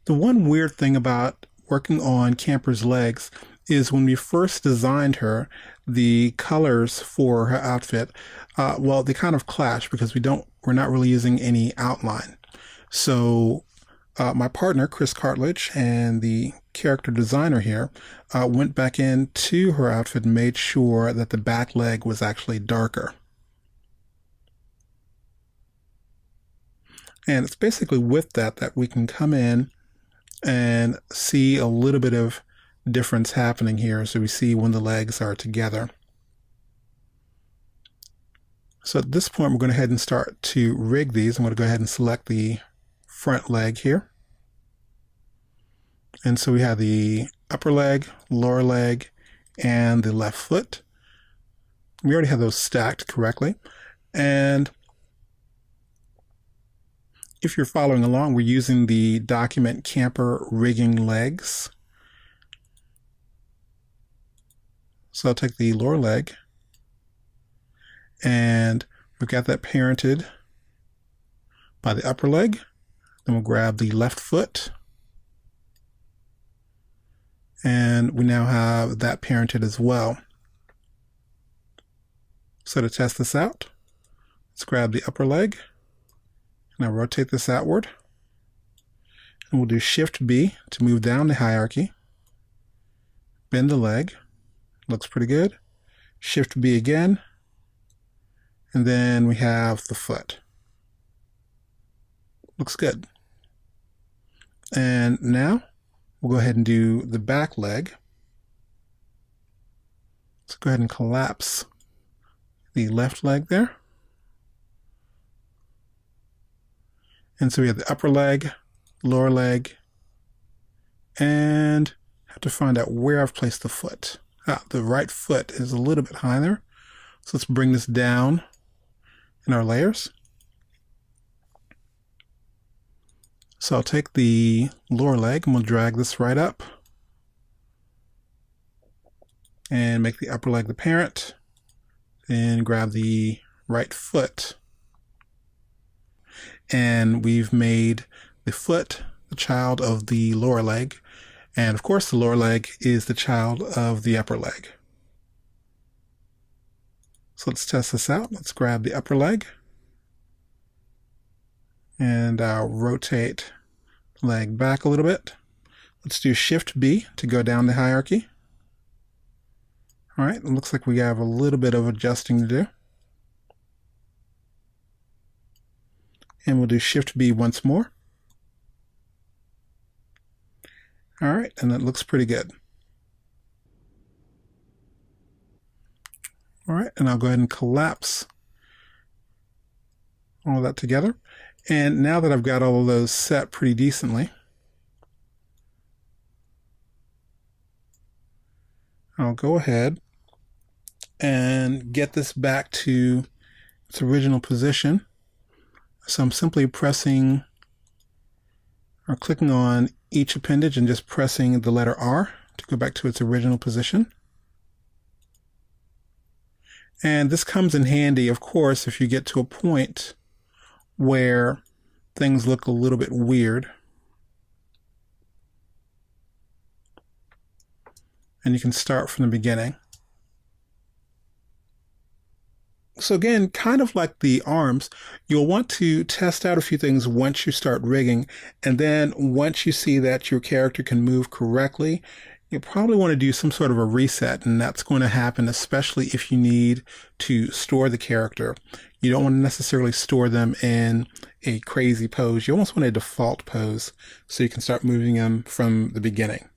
The one weird thing about working on Camper's legs is when we first designed her, the colors for her outfit, well, they kind of clash because we're not really using any outline. So my partner, Chris Cartledge, and the character designer here went back into her outfit and made sure that the back leg was actually darker. And it's basically with that we can come in and see a little bit of difference happening here. So we see when the legs are together. So at this point, we're going to go ahead and start to rig these. I'm going to go ahead and select the front leg here. And so we have the upper leg, lower leg, and the left foot. We already have those stacked correctly. And if you're following along, we're using the document Cmpr rigging legs. So I'll take the lower leg, and we've got that parented by the upper leg. Then we'll grab the left foot, and we now have that parented as well. So to test this out, let's grab the upper leg. Now rotate this outward, and we'll do Shift B to move down the hierarchy. Bend the leg, looks pretty good. Shift B again, and then we have the foot. Looks good. And now we'll go ahead and do the back leg. Let's go ahead and collapse the left leg there. And so we have the upper leg, lower leg, and have to find out where I've placed the foot. The right foot is a little bit high there. So let's bring this down in our layers. So I'll take the lower leg and we'll drag this right up and make the upper leg the parent. Then grab the right foot. And we've made the foot the child of the lower leg. And of course, the lower leg is the child of the upper leg. So let's test this out. Let's grab the upper leg. And I'll rotate the leg back a little bit. Let's do Shift B to go down the hierarchy. All right, it looks like we have a little bit of adjusting to do. And we'll do Shift B once more. All right, and that looks pretty good. All right, and I'll go ahead and collapse all of that together. And now that I've got all of those set pretty decently, I'll go ahead and get this back to its original position. So I'm simply pressing or clicking on each appendage and just pressing the letter R to go back to its original position. And this comes in handy, of course, if you get to a point where things look a little bit weird. And you can start from the beginning. So again, kind of like the arms, you'll want to test out a few things once you start rigging. And then once you see that your character can move correctly, you'll probably want to do some sort of a reset. And that's going to happen, especially if you need to store the character. You don't want to necessarily store them in a crazy pose. You almost want a default pose so you can start moving them from the beginning.